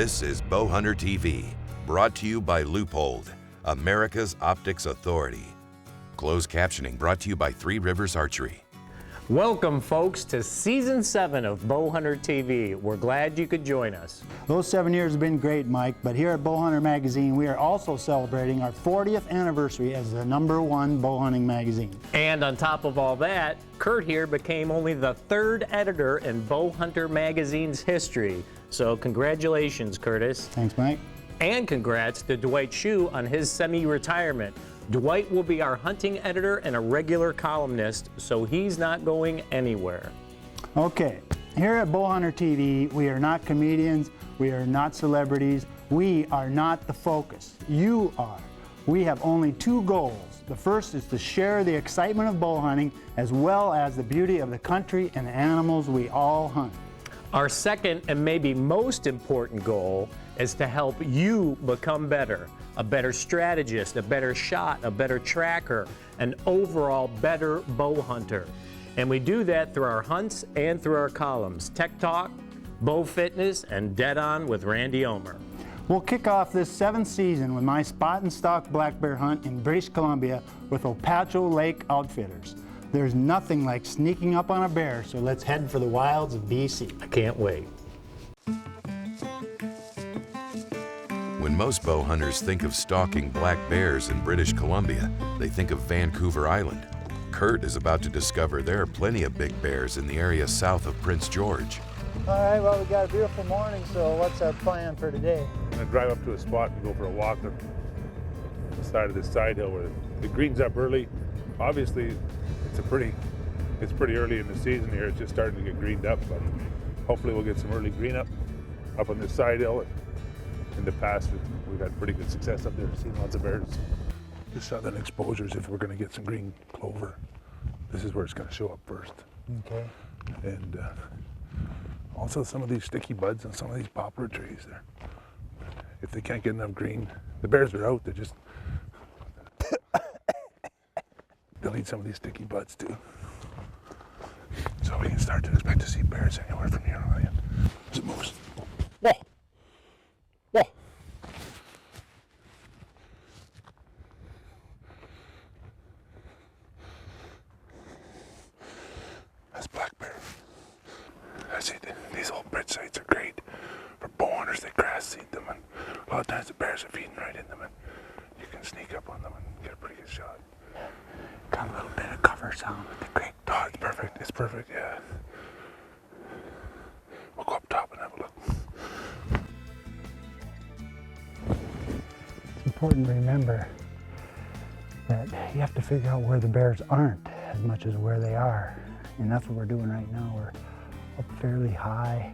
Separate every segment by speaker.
Speaker 1: This is Bowhunter TV, brought to you by Loophole, America's Optics Authority. Closed captioning brought to you by Three Rivers Archery.
Speaker 2: Welcome, folks, to Season 7 of Bowhunter TV. We're glad you could join us.
Speaker 3: Those 7 years have been great, Mike, but here at Bowhunter Magazine, we are also celebrating our 40th anniversary as the #1 bowhunting magazine.
Speaker 2: And on top of all that, Curt here became only the 3rd editor in Bowhunter Magazine's history. So congratulations, Curtis.
Speaker 3: Thanks, Mike.
Speaker 2: And congrats to Dwight Shue on his semi-retirement. Dwight will be our hunting editor and a regular columnist, so he's not going anywhere.
Speaker 3: Okay, here at Bowhunter TV, we are not comedians, we are not celebrities, we are not the focus. You are. We have only 2 goals. The first is to share the excitement of bow hunting as well as the beauty of the country and the animals we all hunt.
Speaker 2: Our second and maybe most important goal is to help you become better. A better strategist, a better shot, a better tracker, an overall better bow hunter. And we do that through our hunts and through our columns, Tech Talk, Bow Fitness, and Dead On with Randy Omer.
Speaker 3: We'll kick off this 7th season with my spot and stock black bear hunt in British Columbia with Opatcho Lake Outfitters. There's nothing like sneaking up on a bear, so let's head for the wilds of BC.
Speaker 2: I can't wait.
Speaker 1: When most bow hunters think of stalking black bears in British Columbia, they think of Vancouver Island. Curt is about to discover there are plenty of big bears in the area south of Prince George.
Speaker 3: All right, well, we got a beautiful morning, so what's our plan for today?
Speaker 4: I'm going to drive up to a spot and go for a walk on the side of this side hill where it greens up early. Obviously, it's pretty early in the season here. It's just starting to get greened up, but hopefully we'll get some early green up on this side hill. In the past, we've had pretty good success up there, seeing lots of bears. The southern exposures, if we're going to get some green clover, this is where it's going to show up first.
Speaker 3: Okay.
Speaker 4: And also some of these sticky buds on some of these poplar trees there. If they can't get enough green, the bears are out, they're just... They'll eat some of these sticky buds too. So we can start to expect to see bears anywhere from here on in. As it moves. Whoa! Whoa! That's black bear. I see these old bridge sites are great for bow hunters. They grass seed them, and a lot of times the bears are feeding right in them, and you can sneak up on them and get a pretty good shot.
Speaker 3: Got a little bit of cover sound with the creek.
Speaker 4: Oh, it's perfect. It's perfect, yeah. We'll go up top and have a look.
Speaker 3: It's important to remember that you have to figure out where the bears aren't as much as where they are. And that's what we're doing right now. We're up fairly high,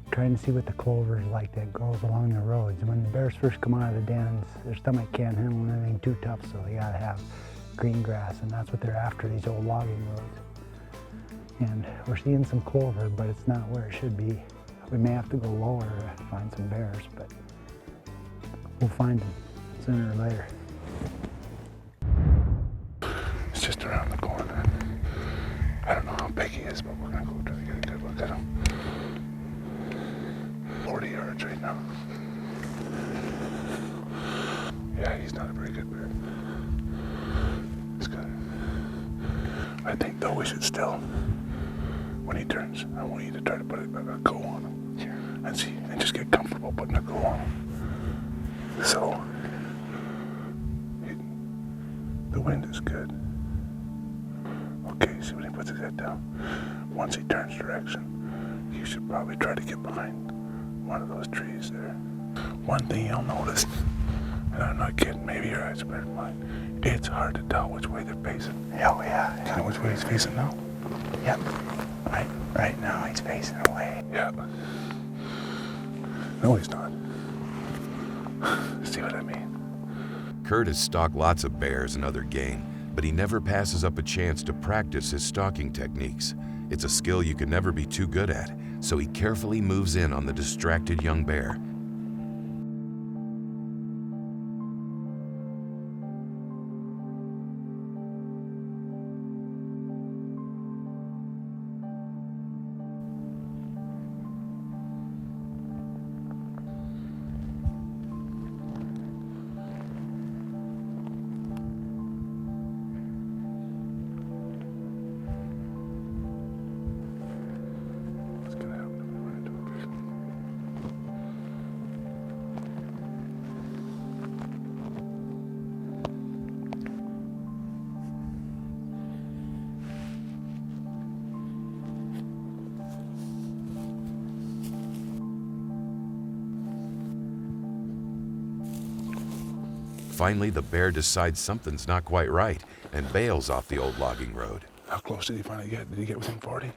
Speaker 3: trying to see what the clover is like that grows along the roads. When the bears first come out of the dens, their stomach can't handle anything too tough, so they gotta have green grass, and that's what they're after, these old logging roads. And we're seeing some clover, but it's not where it should be. We may have to go lower to find some bears, but we'll find them sooner or later.
Speaker 4: It's just around the corner. I don't know how big he is, but we're gonna go try to get a good look at him. 40 yards right now. Yeah, he's not a very good bear. He's good. I think though we should still, when he turns, I want you to try to put a go on him. Sure. And see, and just get comfortable putting a go on him. So, the wind is good. Okay, see when he puts his head down. Once he turns direction, you should probably try to get behind one of those trees there. One thing you'll notice, and I'm not kidding, maybe your eyes are better than mine, it's hard to tell which way they're facing.
Speaker 3: Oh yeah.
Speaker 4: Do you know which way he's facing now?
Speaker 3: Yep. Right now he's facing away.
Speaker 4: Yeah. No, he's not. See what I mean?
Speaker 1: Curt has stalked lots of bears and other game, but he never passes up a chance to practice his stalking techniques. It's a skill you can never be too good at, so he carefully moves in on the distracted young bear. Finally, the bear decides something's not quite right and bails off the old logging road.
Speaker 4: How close did he finally get? Did he get within 40?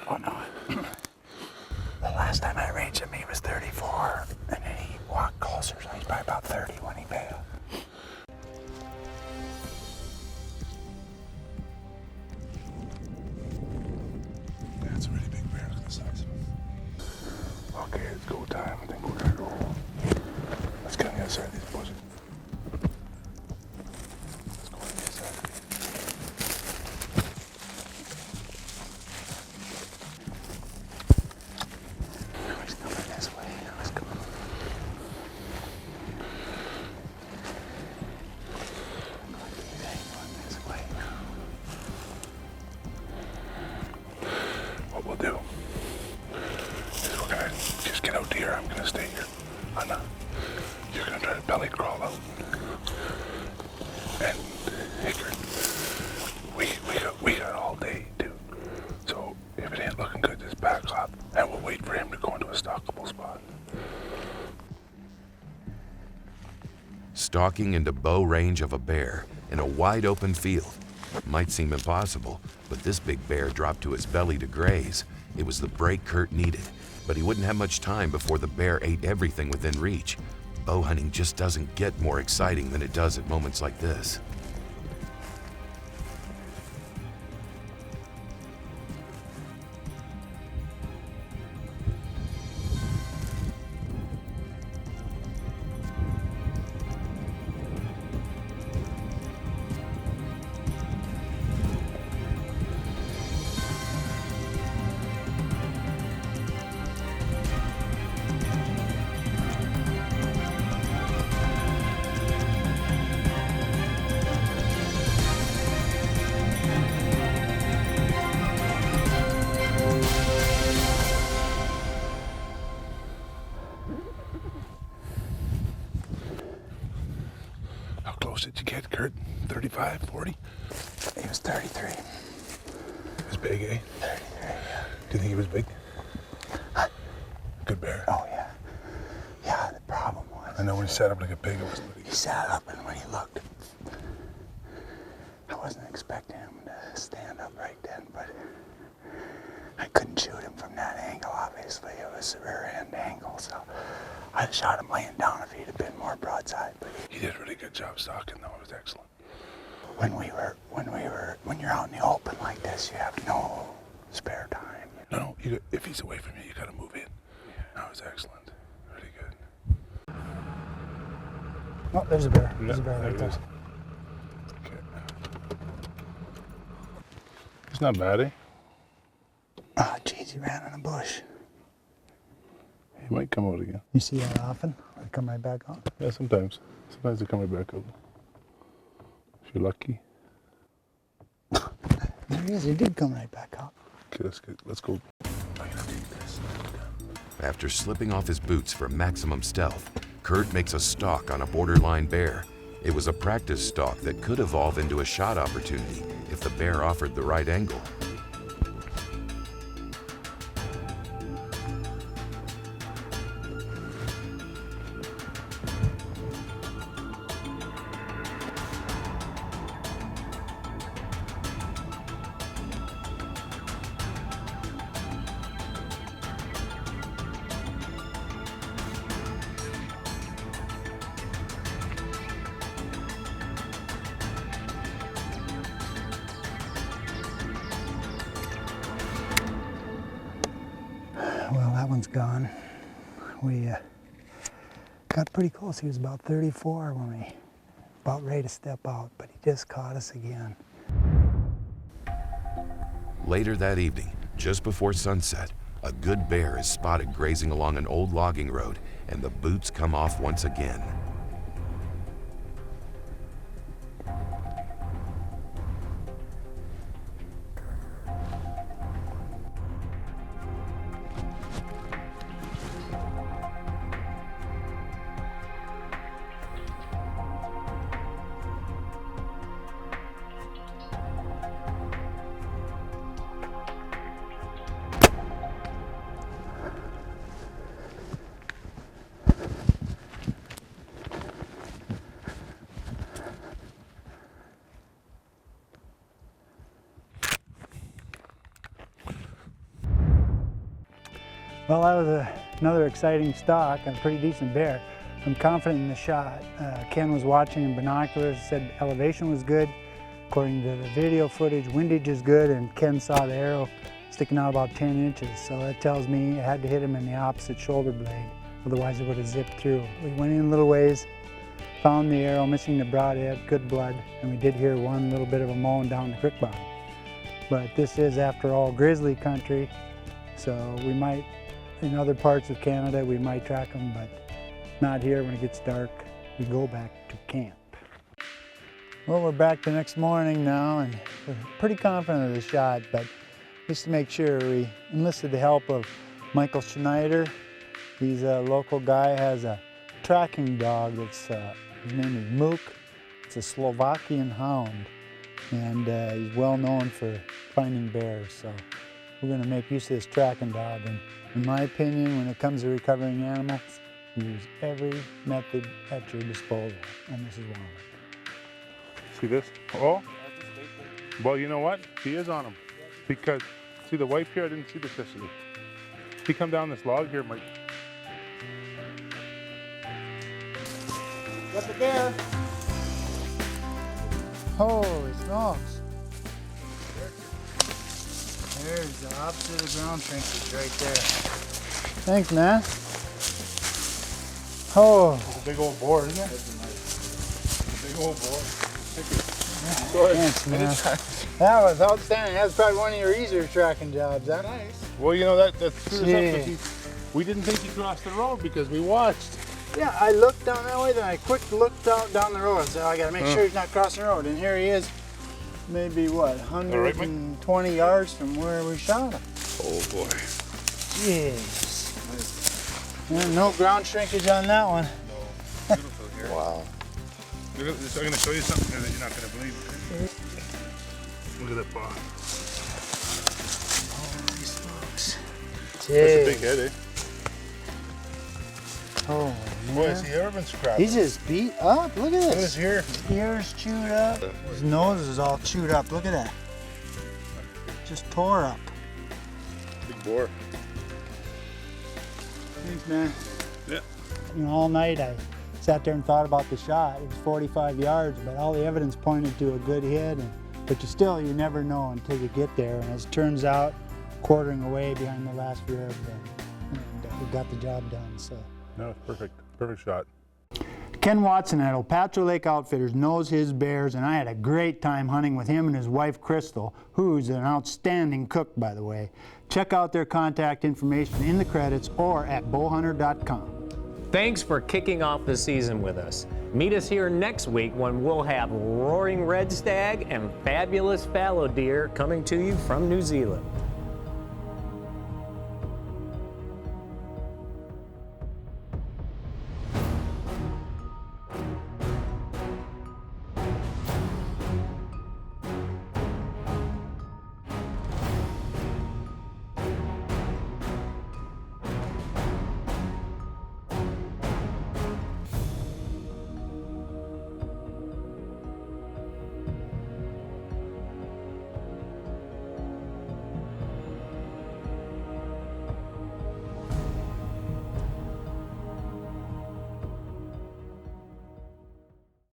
Speaker 3: Oh no. The last time I ranged him, he was 34, and then he walked closer, so he's probably about 30 when he bailed.
Speaker 4: That's a really big bear. Look at the size of him. Okay, it's go time. I think we're gonna go. Let's get on the other side of these bushes. Let's go on the other side.
Speaker 3: He's coming this way. He's coming. He's angling this way now.
Speaker 4: What we'll do is we're gonna just get out here. I'm gonna stay here. Anna, you're gonna try to belly crawl out. And Curt, we got all day too. So if it ain't looking good, just back up and we'll wait for him to go into a stalkable spot.
Speaker 1: Stalking into bow range of a bear in a wide open field might seem impossible, but this big bear dropped to his belly to graze. It was the break Curt needed, but he wouldn't have much time before the bear ate everything within reach. Bow hunting just doesn't get more exciting than it does at moments like this.
Speaker 4: How close did you get, Curt? 35, 40?
Speaker 3: He was 33.
Speaker 4: He was big, eh?
Speaker 3: 33, yeah.
Speaker 4: Do you think he was big? Good bear.
Speaker 3: Oh, yeah. Yeah, the problem was,
Speaker 4: I know when he sat up like a pig, it wasn't
Speaker 3: he sat up, and when he looked, I wasn't expecting him to stand up right then, but I couldn't shoot him from that angle, obviously. It was a rear end angle, so I'd have shot him laying down if he'd have been more broadside. But
Speaker 4: He did a really good job stalking, though. It was excellent.
Speaker 3: when you're out in the open like this, you have no spare time.
Speaker 4: No, if he's away from you, you got to move in. That was excellent. Really good.
Speaker 3: Oh, there's a bear. There's a bear
Speaker 4: there
Speaker 3: right
Speaker 4: it
Speaker 3: there.
Speaker 4: is. Okay. It's not bad, eh?
Speaker 3: Oh, jeez, he ran in a bush.
Speaker 4: He might come out again.
Speaker 3: You see that often? They come right back on.
Speaker 4: Yeah, sometimes. Sometimes they come right back out. If you're lucky.
Speaker 3: There he is. He did come right back out.
Speaker 4: Okay, let's go. I'm gonna take this.
Speaker 1: After slipping off his boots for maximum stealth, Curt makes a stalk on a borderline bear. It was a practice stalk that could evolve into a shot opportunity if the bear offered the right angle.
Speaker 3: Well, that one's gone. We got pretty close. He was about 34 when we about ready to step out, but he just caught us again.
Speaker 1: Later that evening, just before sunset, a good bear is spotted grazing along an old logging road, and the boots come off once again.
Speaker 3: Well, that was another exciting stalk, a pretty decent bear. I'm confident in the shot. Ken was watching in binoculars, said elevation was good. According to the video footage, windage is good, and Ken saw the arrow sticking out about 10 inches. So that tells me I had to hit him in the opposite shoulder blade. Otherwise it would have zipped through. We went in a little ways, found the arrow, missing the broadhead, good blood, and we did hear one little bit of a moan down the creek bottom. But this is, after all, grizzly country, so we might, in other parts of Canada, we might track them, but not here. When it gets dark, we go back to camp. Well, we're back the next morning now, and we're pretty confident of the shot, but just to make sure, we enlisted the help of Michael Schneider. He's a local guy, has a tracking dog that's, his name is Mook. It's a Slovakian hound, and he's well known for finding bears, so we're going to make use of this tracking dog. And in my opinion, when it comes to recovering animals, use every method at your disposal, and this is one of them.
Speaker 4: See this? Oh, well, you know what? He is on him. Because, see the wipe here? I didn't see the Sicily. He come down this log here, Mike.
Speaker 3: Got the bear. Holy smokes. There's the opposite of ground shrinkage right there. Thanks, man. Oh.
Speaker 4: It's a big old boar, isn't it? That's a big old boar.
Speaker 3: Thanks, man. That was outstanding. That was probably one of your easier tracking jobs, huh? Nice.
Speaker 4: Well, you know, that screws up because we didn't think he crossed the road because we watched.
Speaker 3: Yeah, I looked down that way, then I quick looked out down the road and said, I gotta make sure he's not crossing the road. And here he is, maybe what, 120 yards from where we shot him.
Speaker 4: Oh boy.
Speaker 3: Jeez. And no ground shrinkage on that one.
Speaker 4: No, beautiful here. Wow. I'm going to show you something here that you're not going to believe. Look at that paw.
Speaker 3: Holy smokes.
Speaker 4: That's a big head, eh?
Speaker 3: Oh, man.
Speaker 4: Boy, has he ever been scrapped?
Speaker 3: He's just beat up. Look at this.
Speaker 4: Look at his ear.
Speaker 3: His ear's chewed up. His nose is all chewed up. Look at that. Just tore up.
Speaker 4: Big boar.
Speaker 3: Thanks, man.
Speaker 4: Yeah.
Speaker 3: You know, all night I sat there and thought about the shot. It was 45 yards, but all the evidence pointed to a good hit. But you never know until you get there. And as it turns out, quartering away behind the last rib, and we got the job done. So.
Speaker 4: No, it's perfect. Perfect shot.
Speaker 3: Ken Watson at Opatcho Lake Outfitters knows his bears, and I had a great time hunting with him and his wife, Crystal, who's an outstanding cook, by the way. Check out their contact information in the credits or at bowhunter.com.
Speaker 2: Thanks for kicking off the season with us. Meet us here next week when we'll have roaring red stag and fabulous fallow deer coming to you from New Zealand.